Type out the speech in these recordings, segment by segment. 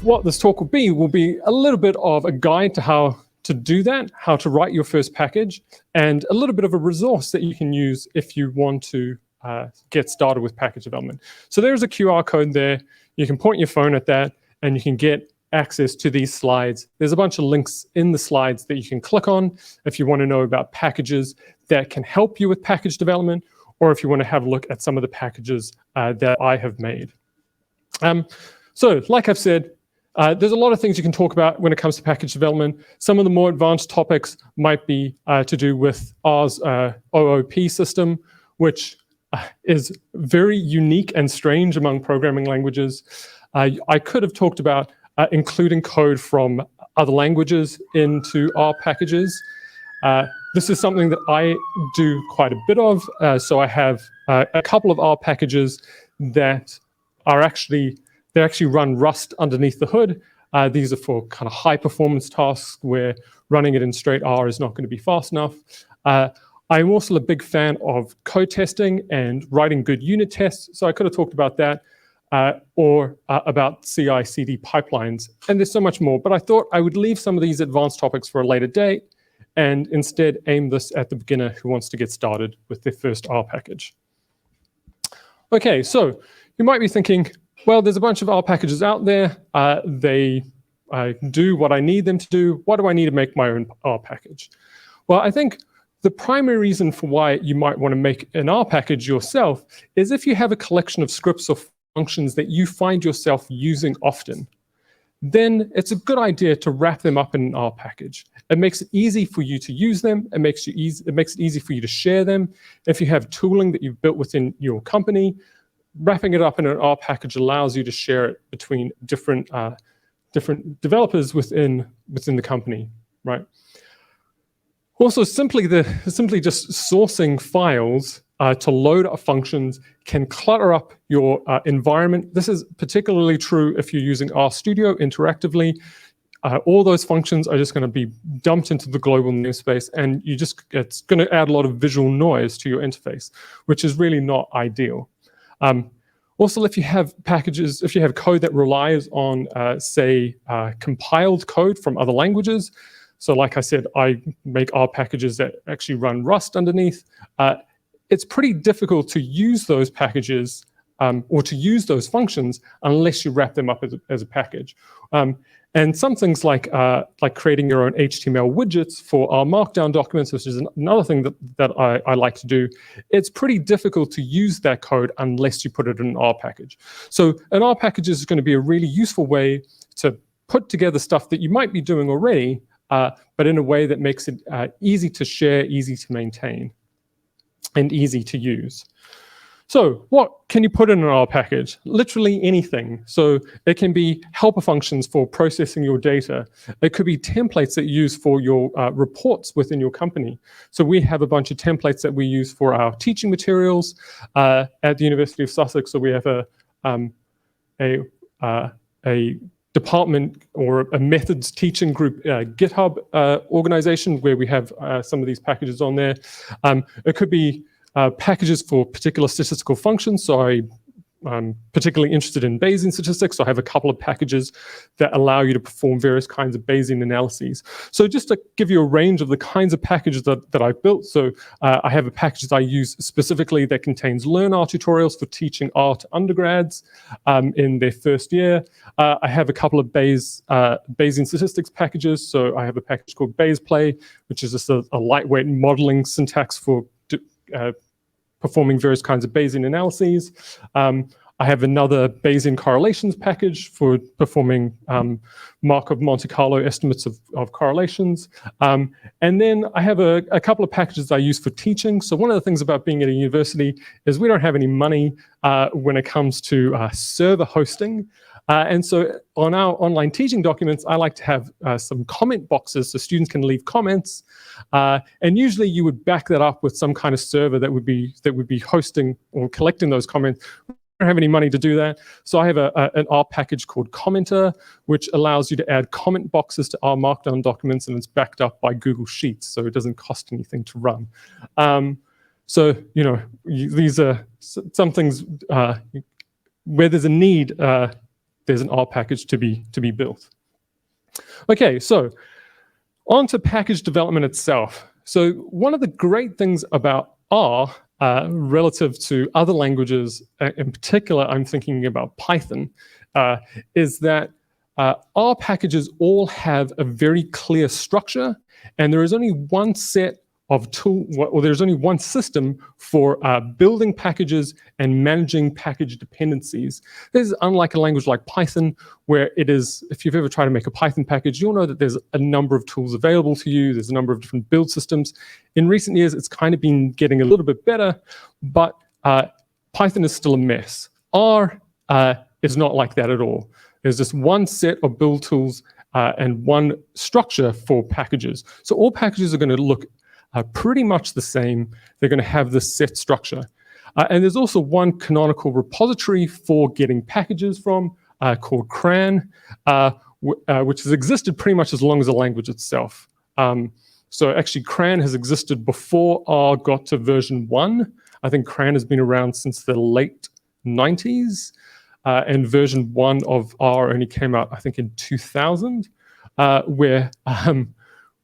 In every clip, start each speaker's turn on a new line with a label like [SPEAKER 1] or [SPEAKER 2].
[SPEAKER 1] what this talk will be a little bit of a guide to how to do that, how to write your first package, and a little bit of a resource that you can use if you want to get started with package development. So there's a QR code there. You can point your phone at that, and you can get access to these slides. There's a bunch of links in the slides that you can click on if you want to know about packages that can help you with package development, or if you want to have a look at some of the packages that I have made. So, like I've said, there's a lot of things you can talk about when it comes to package development. Some of the more advanced topics might be to do with R's OOP system, which is very unique and strange among programming languages. I could have talked about including code from other languages into R packages. This is something that I do quite a bit of. So I have a couple of R packages that are actually run Rust underneath the hood. These are for kind of high performance tasks where running it in straight R is not going to be fast enough. I'm also a big fan of code testing and writing good unit tests. So I could have talked about that or about CI/CD pipelines. And there's so much more. But I thought I would leave some of these advanced topics for a later date and instead aim this at the beginner who wants to get started with their first R package. Okay, so you might be thinking, well, there's a bunch of R packages out there. They do what I need them to do. Why do I need to make my own R package? Well, I think the primary reason for why you might want to make an R package yourself is if you have a collection of scripts or functions that you find yourself using often, then it's a good idea to wrap them up in an R package. It makes it easy for you to use them. It makes it easy for you to share them. If you have tooling that you've built within your company, wrapping it up in an R package allows you to share it between different developers within the company, right? Also, simply just sourcing files to load up functions can clutter up your environment. This is particularly true if you're using RStudio interactively. All those functions are just going to be dumped into the global namespace, and it's going to add a lot of visual noise to your interface, which is really not ideal. Also, if you have code that relies on, say, compiled code from other languages, so like I said, I make R packages that actually run Rust underneath, it's pretty difficult to use those packages or to use those functions unless you wrap them up as a package. And some things like creating your own HTML widgets for our Markdown documents, which is another thing that I like to do, it's pretty difficult to use that code unless you put it in an R package. So an R package is going to be a really useful way to put together stuff that you might be doing already, but in a way that makes it easy to share, easy to maintain, and easy to use. So what can you put in an R package? Literally anything. So it can be helper functions for processing your data. It could be templates that you use for your reports within your company. So we have a bunch of templates that we use for our teaching materials at the University of Sussex. So we have a department or a methods teaching group GitHub organization where we have some of these packages on there. It could be packages for particular statistical functions. So I'm particularly interested in Bayesian statistics. So I have a couple of packages that allow you to perform various kinds of Bayesian analyses. So just to give you a range of the kinds of packages that I've built. So I have a package that I use specifically that contains Learn R tutorials for teaching R to undergrads in their first year. I have a couple of Bayesian statistics packages. So I have a package called BayesPlay, which is just a lightweight modeling syntax for performing various kinds of Bayesian analyses. I have another Bayesian correlations package for performing Markov Monte Carlo estimates of correlations. And then I have a couple of packages I use for teaching. So one of the things about being at a university is we don't have any money when it comes to server hosting. And so on our online teaching documents, I like to have some comment boxes so students can leave comments. And usually you would back that up with some kind of server that would be hosting or collecting those comments. I don't have any money to do that. So I have an R package called Commenter, which allows you to add comment boxes to our Markdown documents, and it's backed up by Google Sheets, so it doesn't cost anything to run. So, these are some things where there's a need. there's an R package to be built. Okay, so on to package development itself. So one of the great things about R relative to other languages, in particular, I'm thinking about Python, is that R packages all have a very clear structure, and there is only one set of there's only one system for building packages and managing package dependencies. This is unlike a language like Python, where it is, if you've ever tried to make a Python package, you'll know that there's a number of tools available to you. There's a number of different build systems. In recent years, it's kind of been getting a little bit better, but Python is still a mess. R is not like that at all. There's just one set of build tools and one structure for packages. So all packages are going to look pretty much the same. They're going to have this set structure. And there's also one canonical repository for getting packages from called CRAN, which has existed pretty much as long as the language itself. So actually CRAN has existed before R got to version 1. I think CRAN has been around since the late 90s. And version 1 of R only came out, I think, in 2000, where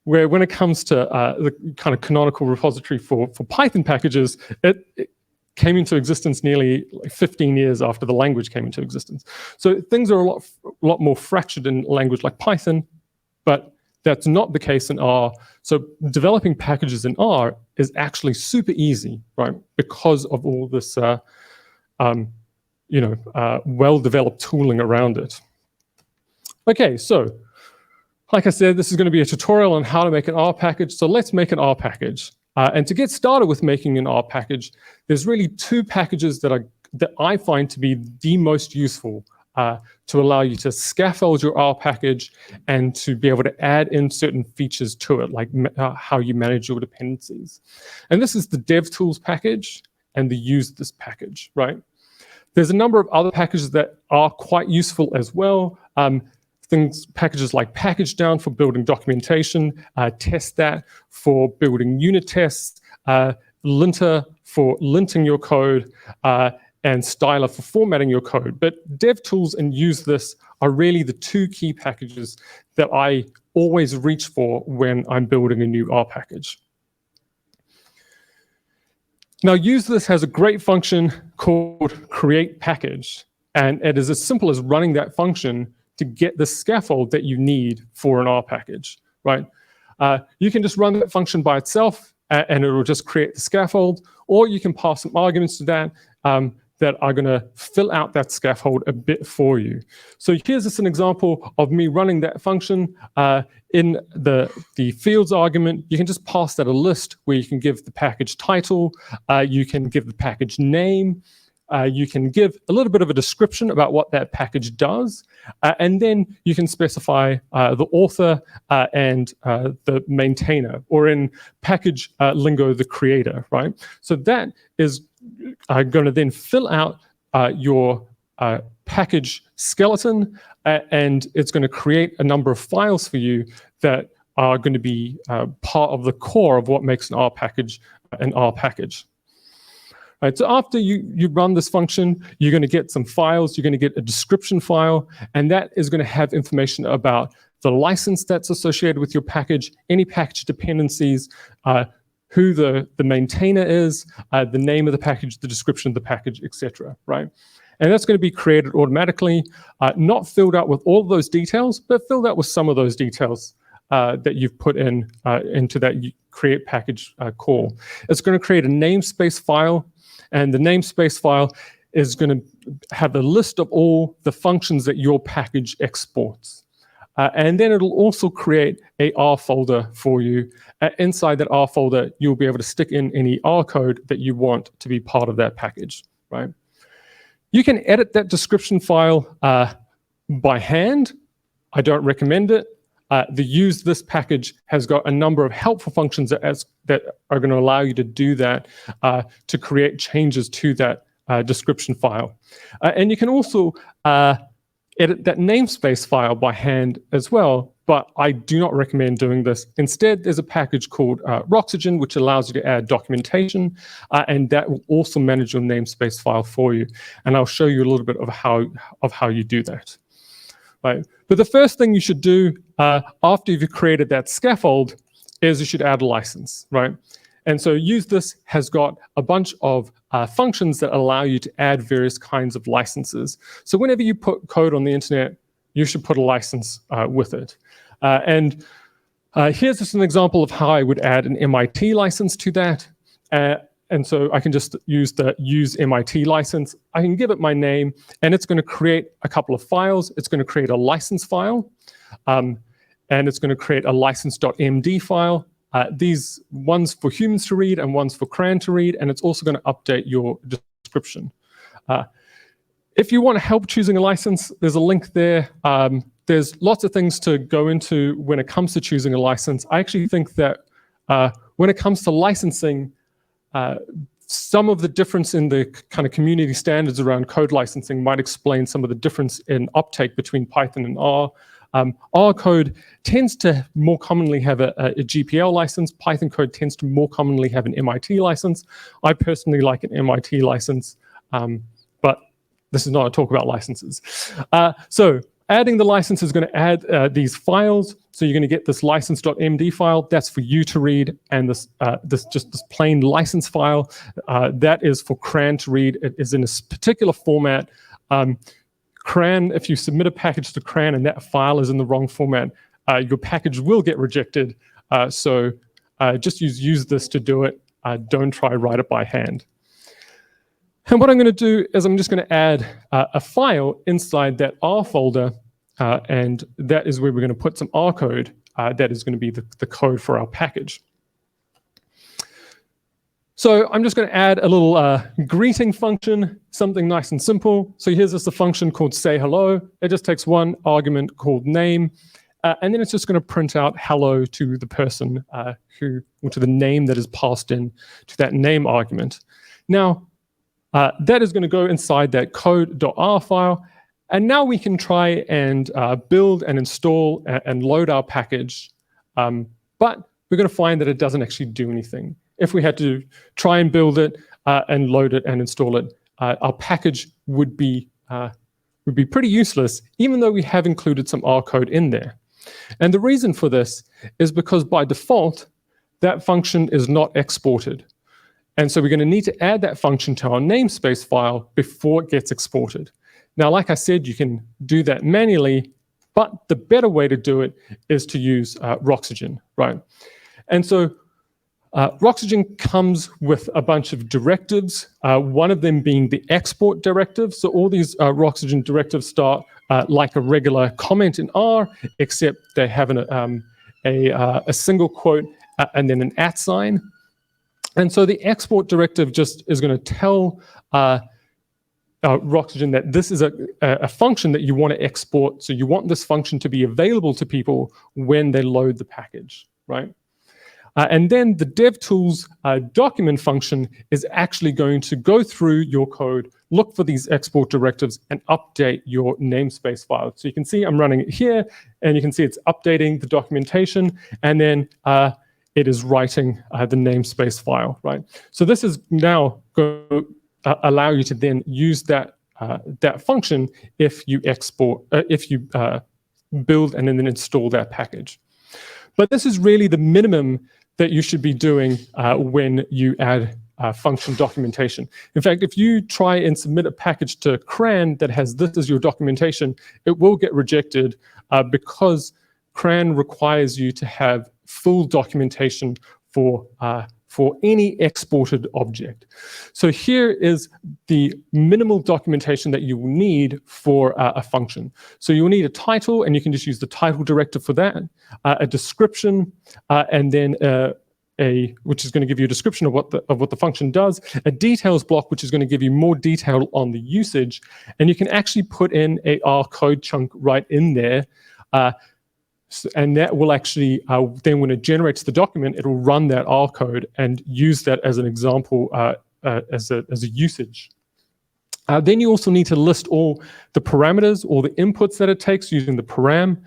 [SPEAKER 1] when it comes to the kind of canonical repository for Python packages, it came into existence nearly 15 years after the language came into existence. So things are a lot more fractured in a language like Python, but that's not the case in R. So developing packages in R is actually super easy, right? Because of all this, well-developed tooling around it. Okay, so like I said, this is going to be a tutorial on how to make an R package. So let's make an R package. And to get started with making an R package, there's really two packages that I find to be the most useful to allow you to scaffold your R package and to be able to add in certain features to it, like how you manage your dependencies. And this is the DevTools package and the Use This package, right? There's a number of other packages that are quite useful as well. Packages like package down for building documentation, test that for building unit tests, linter for linting your code, and styler for formatting your code. But DevTools and Use This are really the two key packages that I always reach for when I'm building a new R package. Now, Use This has a great function called create package, and it is as simple as running that function to get the scaffold that you need for an R package, right? You can just run that function by itself and it will just create the scaffold, or you can pass some arguments to that that are going to fill out that scaffold a bit for you. So here's just an example of me running that function. In the fields argument, you can just pass that a list where you can give the package title, you can give the package name, you can give a little bit of a description about what that package does, and then you can specify the author and the maintainer, or in package lingo, the creator, right? So that is going to then fill out your package skeleton, and it's going to create a number of files for you that are going to be part of the core of what makes an R package an R package. Right, so after you run this function, you're going to get some files. You're going to get a description file, and that is going to have information about the license that's associated with your package, any package dependencies, who the maintainer is, the name of the package, the description of the package, etc. Right, and that's going to be created automatically, not filled out with all of those details, but filled out with some of those details that you've put into that create package call. It's going to create a namespace file. And the namespace file is going to have a list of all the functions that your package exports. And then it'll also create a R folder for you. Inside that R folder, you'll be able to stick in any R code that you want to be part of that package, right? You can edit that description file by hand. I don't recommend it. The Use This package has got a number of helpful functions that are going to allow you to do that, to create changes to that description file. And you can also edit that namespace file by hand as well, but I do not recommend doing this. Instead, there's a package called Roxygen, which allows you to add documentation, and that will also manage your namespace file for you. And I'll show you a little bit of how you do that. right? But the first thing you should do after you've created that scaffold is you should add a license, right? And so use this has got a bunch of functions that allow you to add various kinds of licenses. So whenever you put code on the internet, you should put a license with it. Here's just an example of how I would add an MIT license to that. And so I can just use the use MIT license. I can give it my name, and it's going to create a couple of files. It's going to create a license file, and it's going to create a license.md file. These ones for humans to read and ones for CRAN to read, and it's also going to update your description. If you want help choosing a license, there's a link there. There's lots of things to go into when it comes to choosing a license. I actually think that when it comes to licensing, some of the difference in the kind of community standards around code licensing might explain some of the difference in uptake between Python and R. R code tends to more commonly have a GPL license. Python code tends to more commonly have an MIT license. I personally like an MIT license, but this is not a talk about licenses. So adding the license is going to add these files. So you're going to get this license.md file. That's for you to read, and this plain license file that is for CRAN to read. It is in a particular format. CRAN, if you submit a package to CRAN and that file is in the wrong format, your package will get rejected. So just use this to do it. Don't try write it by hand. And what I'm going to do is I'm just going to add a file inside that R folder, and that is where we're going to put some R code. That is going to be the code for our package. So I'm just going to add a little greeting function, something nice and simple. So here's just a function called say hello. It just takes one argument called name, and then it's just going to print out hello to the person or to the name that is passed in to that name argument. Now, that is going to go inside that code.r file. And now we can try and build and install and load our package. But we're going to find that it doesn't actually do anything. If we had to try and build it and load it and install it, our package would be pretty useless, even though we have included some R code in there. And the reason for this is because by default, that function is not exported. And so we're going to need to add that function to our namespace file before it gets exported. Now, like I said, you can do that manually, but the better way to do it is to use Roxygen, right? And so Roxygen comes with a bunch of directives, one of them being the export directive. So all these Roxygen directives start like a regular comment in R, except they have a single quote and then an @ sign. And so the export directive just is going to tell Roxygen that this is a function that you want to export. So you want this function to be available to people when they load the package, right? And then the DevTools document function is actually going to go through your code, look for these export directives, and update your namespace file. So you can see I'm running it here, and you can see it's updating the documentation, and then it is writing the namespace file, right? So this is now going to allow you to then use that function if you export, if you build and then install that package. But this is really the minimum that you should be doing when you add function documentation. In fact, if you try and submit a package to CRAN that has this as your documentation, it will get rejected because CRAN requires you to have full documentation for any exported object. So here is the minimal documentation that you will need for a function. So you'll need a title, and you can just use the title directive for that, a description, and then which is going to give you a description of what the function does, a details block, which is going to give you more detail on the usage, and you can actually put in a R code chunk right in there. And that will actually, then when it generates the document, it will run that R code and use that as an example as a usage. Then you also need to list all the parameters, all the inputs that it takes using the param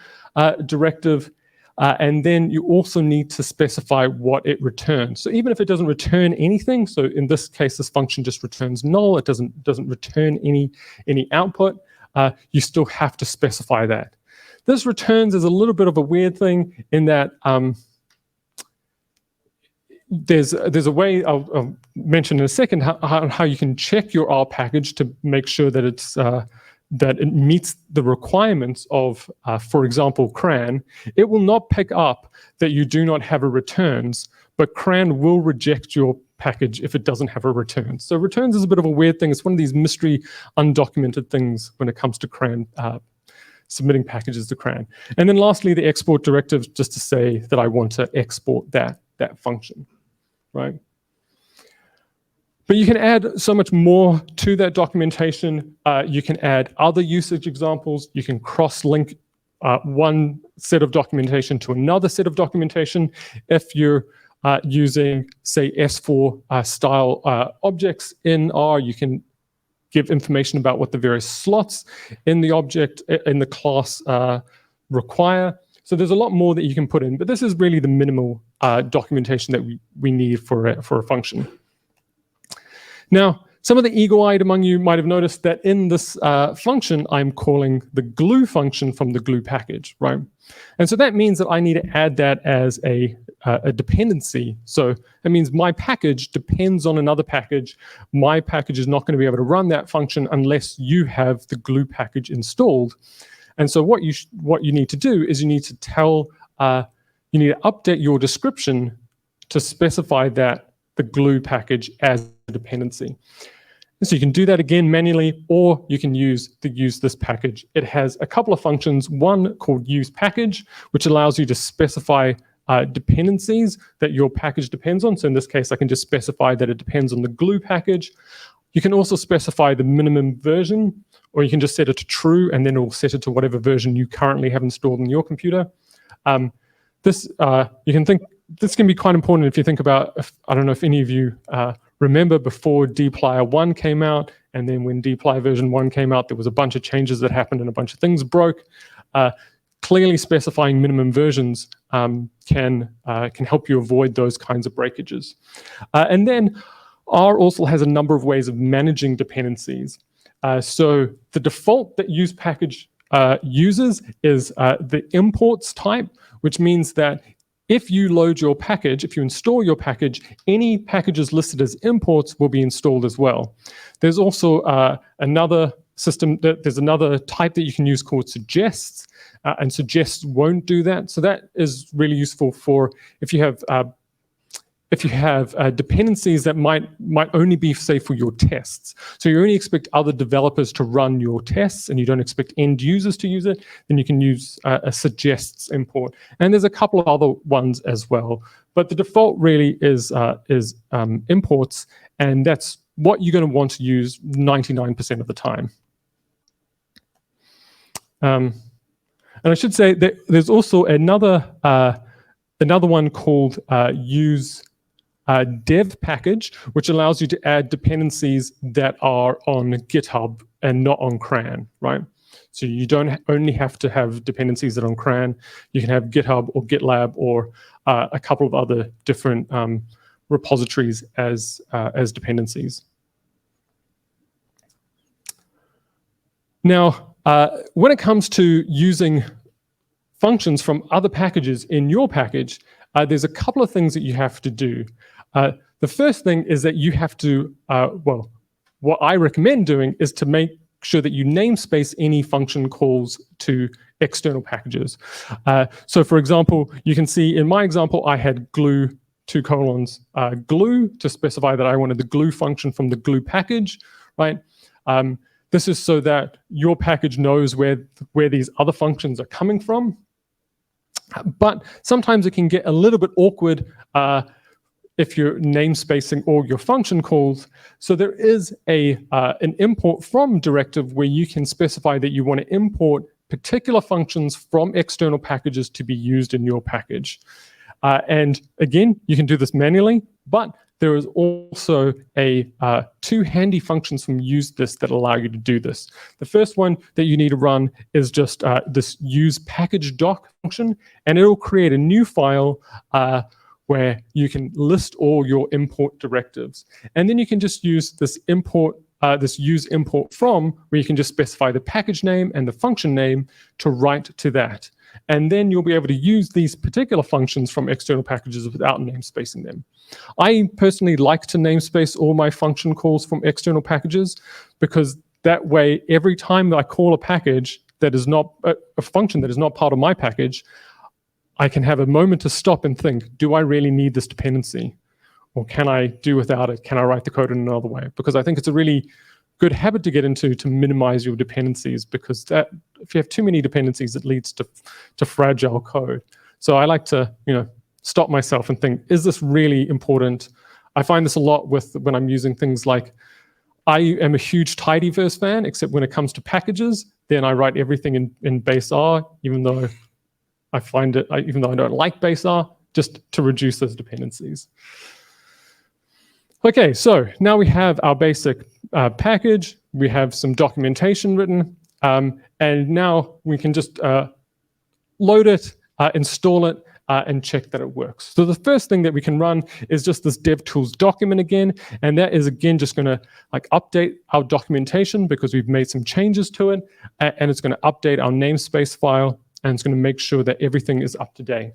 [SPEAKER 1] directive. And then you also need to specify what it returns. So even if it doesn't return anything, so in this case, this function just returns null, it doesn't return any output, you still have to specify that. This returns is a little bit of a weird thing in that there's a way I'll mention in a second how you can check your R package to make sure that it's that it meets the requirements of, for example, CRAN. It will not pick up that you do not have a returns, but CRAN will reject your package if it doesn't have a return. So returns is a bit of a weird thing. It's one of these mystery, undocumented things when it comes to CRAN, submitting packages to CRAN. And then lastly, the export directive, just to say that I want to export that function, right? But you can add so much more to that documentation. You can add other usage examples. You can cross-link one set of documentation to another set of documentation. If you're using, say, S4 style objects in R, you can give information about what the various slots in the object, in the class require. So there's a lot more that you can put in, but this is really the minimal documentation that we need for a function. Now, some of the eagle-eyed among you might have noticed that in this function, I'm calling the glue function from the glue package, right? And so that means that I need to add that as a dependency. So that means my package depends on another package. My package is not going to be able to run that function unless you have the glue package installed. And so what you need to do is you need to update your description to specify that the glue package as a dependency. And so you can do that again manually, or you can use this package. It has a couple of functions, one called use package, which allows you to specify dependencies that your package depends on. So in this case, I can just specify that it depends on the glue package. You can also specify the minimum version, or you can just set it to true, and then it will set it to whatever version you currently have installed on your computer. This can be quite important if you think about, I don't know if any of you remember before dplyr 1 came out, and then when dplyr version 1 came out, there was a bunch of changes that happened and a bunch of things broke. Clearly specifying minimum versions can help you avoid those kinds of breakages. And then R also has a number of ways of managing dependencies. So the default that use package uses is the imports type, which means that if you load your package, if you install your package, any packages listed as imports will be installed as well. There's also another type that you can use called suggests, and suggests won't do that. So that is really useful for if you have dependencies that might only be, say, for your tests. So you only expect other developers to run your tests and you don't expect end users to use it, then you can use a suggests import. And there's a couple of other ones as well. But the default really is imports, and that's what you're going to want to use 99% of the time. And I should say that there's also another one called use dev package, which allows you to add dependencies that are on GitHub and not on CRAN, right? So you don't only have to have dependencies that are on CRAN. You can have GitHub or GitLab or a couple of other different repositories as dependencies. Now, when it comes to using functions from other packages in your package, there's a couple of things that you have to do. The first thing is that you have to, what I recommend doing is to make sure that you namespace any function calls to external packages. So for example, you can see in my example, I had glue glue to specify that I wanted the glue function from the glue package, right? This is so that your package knows where these other functions are coming from. But sometimes it can get a little bit awkward if you're namespacing all your function calls. So there is an import from Directive where you can specify that you want to import particular functions from external packages to be used in your package. And again, you can do this manually, but there is also two handy functions from UseThis that allow you to do this. The first one that you need to run is just this use package doc function, and it'll create a new file where you can list all your import directives. And then you can just use this import this use import from, where you can just specify the package name and the function name to write to that. And then you'll be able to use these particular functions from external packages without namespacing them. I personally like to namespace all my function calls from external packages, because that way, every time that I call a package that is not a function that is not part of my package, I can have a moment to stop and think, do I really need this dependency? Or can I do without it? Can I write the code in another way? Because I think it's a really good habit to get into to minimize your dependencies, because that, if you have too many dependencies, it leads to fragile code. So I like to, stop myself and think, is this really important? I find this a lot when I'm using things like, I am a huge tidyverse fan, except when it comes to packages, then I write everything in base R, even though I don't like base R, just to reduce those dependencies. Okay, so now we have our basic package, we have some documentation written, and now we can just load it, install it, and check that it works. So the first thing that we can run is just this DevTools document again, and that is again just going to update our documentation because we've made some changes to it, and it's going to update our namespace file, and it's going to make sure that everything is up to date.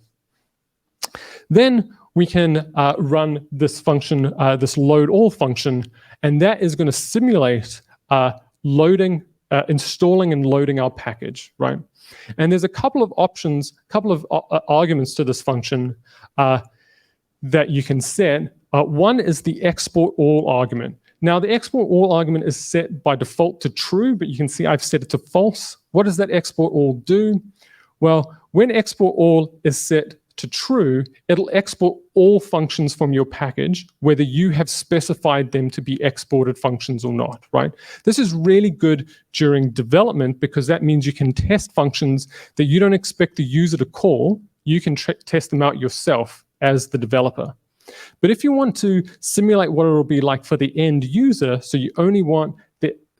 [SPEAKER 1] Then we can run this function, this load all function, and that is going to simulate loading, installing and loading our package, right? And there's a couple of options, arguments to this function that you can set. One is the export all argument. Now the export all argument is set by default to true, but you can see I've set it to false. What does that export all do? Well, when export all is set to true, it'll export all functions from your package, whether you have specified them to be exported functions or not, right? This is really good during development because that means you can test functions that you don't expect the user to call. You can test them out yourself as the developer. But if you want to simulate what it'll be like for the end user, so you only want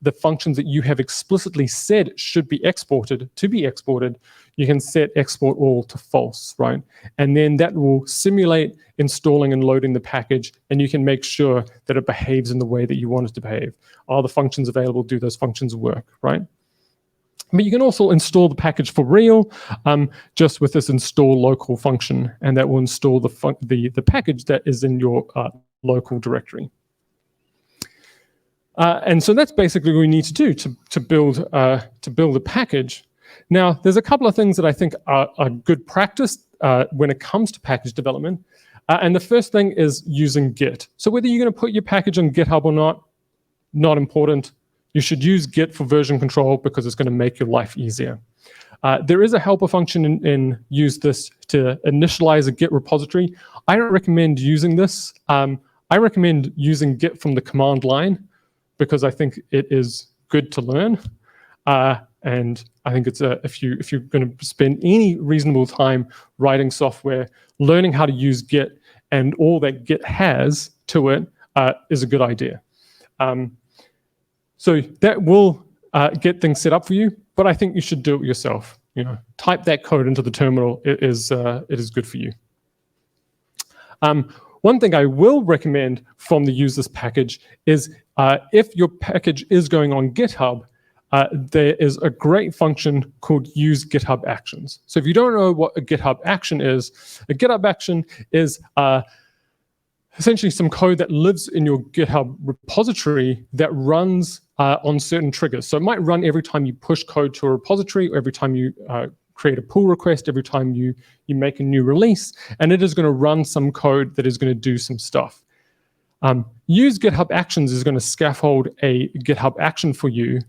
[SPEAKER 1] the functions that you have explicitly said should be exported to be exported, you can set export all to false, right? And then that will simulate installing and loading the package, and you can make sure that it behaves in the way that you want it to behave. Are the functions available? Do those functions work, right? But you can also install the package for real, just with this install local function, and that will install the package that is in your local directory. And so that's basically what we need to do to build a package. Now, there's a couple of things that I think are good practice when it comes to package development. And the first thing is using Git. So whether you're going to put your package on GitHub or not important. You should use Git for version control because it's going to make your life easier. There is a helper function in use this to initialize a Git repository. I don't recommend using this. I recommend using Git from the command line, because I think it is good to learn, and I think it's if you're going to spend any reasonable time writing software, learning how to use Git and all that Git has to it is a good idea. So that will get things set up for you, but I think you should do it yourself. Type that code into the terminal. It is good for you. One thing I will recommend from the use this package is if your package is going on GitHub, there is a great function called use GitHub Actions. So if you don't know what a GitHub action is, a GitHub action is essentially some code that lives in your GitHub repository that runs on certain triggers. So it might run every time you push code to a repository, or every time you create a pull request, every time you make a new release, and it is going to run some code that is going to do some stuff. Use GitHub Actions is going to scaffold a GitHub action for you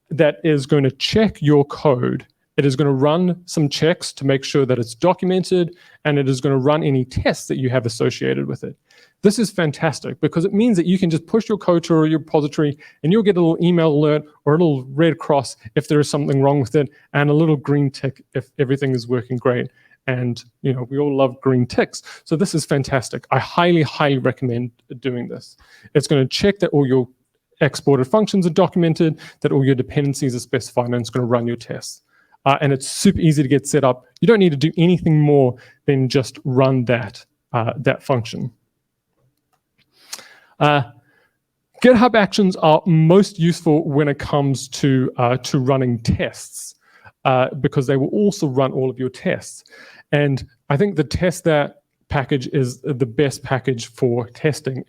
[SPEAKER 1] that is going to check your code. It is going to run some checks to make sure that it's documented, and it is going to run any tests that you have associated with it. This is fantastic because it means that you can just push your code to your repository and you'll get a little email alert or a little red cross if there is something wrong with it, and a little green tick if everything is working great. And we all love green ticks. So this is fantastic. I highly, highly recommend doing this. It's going to check that all your exported functions are documented, that all your dependencies are specified, and it's going to run your tests. And it's super easy to get set up. You don't need to do anything more than just run that function. GitHub Actions are most useful when it comes to running tests, because they will also run all of your tests. And I think the test that package is the best package for testing.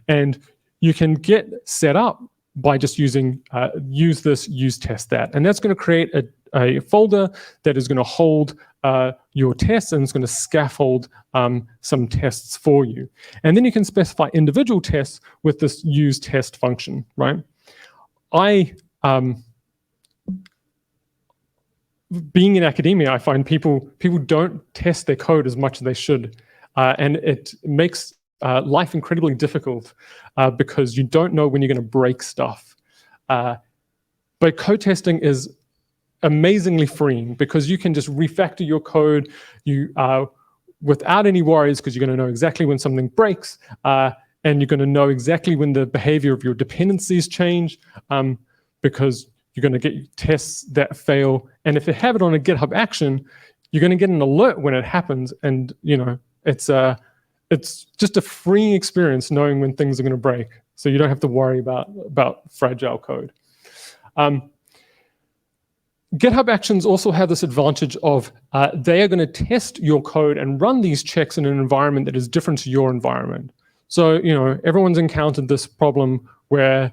[SPEAKER 1] And you can get set up by just using use this, use test that. And that's going to create a folder that is going to hold your tests, and it's going to scaffold some tests for you. And then you can specify individual tests with this use test function, right? Being in academia, I find people don't test their code as much as they should. And it makes life incredibly difficult because you don't know when you're going to break stuff. But code testing is amazingly freeing because you can just refactor your code without any worries, because you're going to know exactly when something breaks, and you're going to know exactly when the behavior of your dependencies change, because you're going to get tests that fail. And if you have it on a GitHub action, you're going to get an alert when it happens. And it's just a freeing experience knowing when things are going to break, so you don't have to worry about fragile code. GitHub Actions also have this advantage of they are going to test your code and run these checks in an environment that is different to your environment. So, everyone's encountered this problem where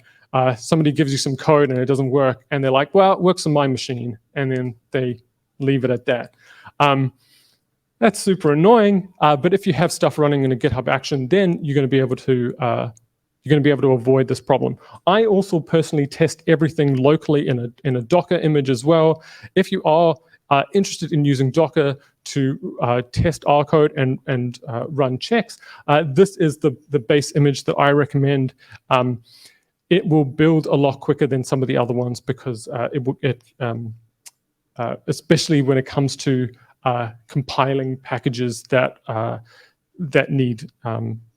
[SPEAKER 1] somebody gives you some code and it doesn't work, and they're like, well, it works on my machine, and then they leave it at that. That's super annoying, but if you have stuff running in a GitHub action, then you're going to be able to avoid this problem. I also personally test everything locally in a Docker image as well. If you are interested in using Docker to test our code and run checks, this is the base image that I recommend. It will build a lot quicker than some of the other ones because especially when it comes to compiling packages that have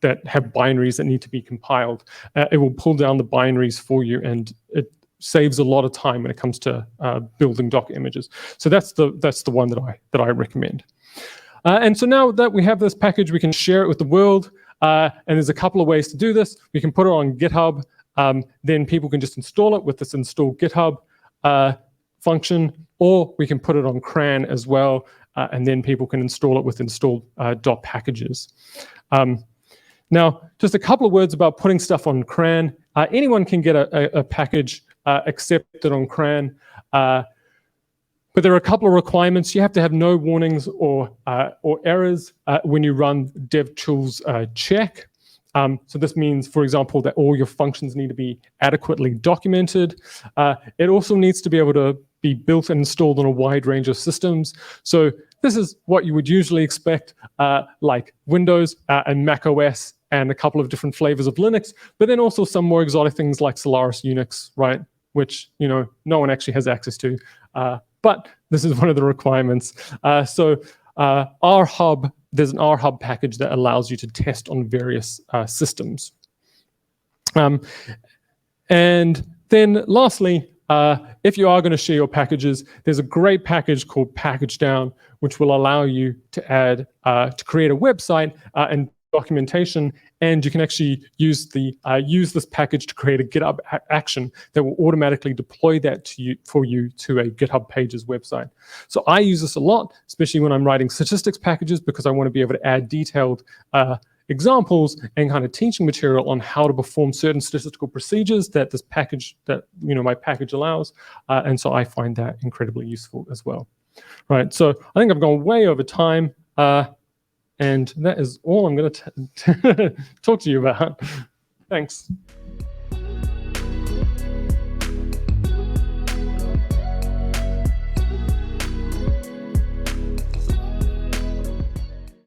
[SPEAKER 1] binaries that need to be compiled. It will pull down the binaries for you, and it saves a lot of time when it comes to building Docker images. So that's the one that I recommend. And so now that we have this package, we can share it with the world. And there's a couple of ways to do this. We can put it on GitHub. Then people can just install it with this install GitHub function, or we can put it on CRAN as well. And then people can install it with install.packages. Now, just a couple of words about putting stuff on CRAN. Anyone can get a package accepted on CRAN, but there are a couple of requirements. You have to have no warnings or errors when you run DevTools check. So this means, for example, that all your functions need to be adequately documented. It also needs to be able to be built and installed on a wide range of systems. So this is what you would usually expect, like Windows and Mac OS and a couple of different flavors of Linux, but then also some more exotic things like Solaris Unix, right? Which, no one actually has access to. But this is one of the requirements. So RHub, there's an RHub package that allows you to test on various systems. And then lastly, if you are going to share your packages, there's a great package called Package Down, which will allow you to add, to create a website and documentation, and you can actually use this package to create a GitHub action that will automatically deploy that for you to a GitHub Pages website. So I use this a lot, especially when I'm writing statistics packages, because I want to be able to add detailed examples and kind of teaching material on how to perform certain statistical procedures that this package, my package allows. And so I find that incredibly useful as well. Right, so I think I've gone way over time. And that is all I'm going to talk to you about. Thanks.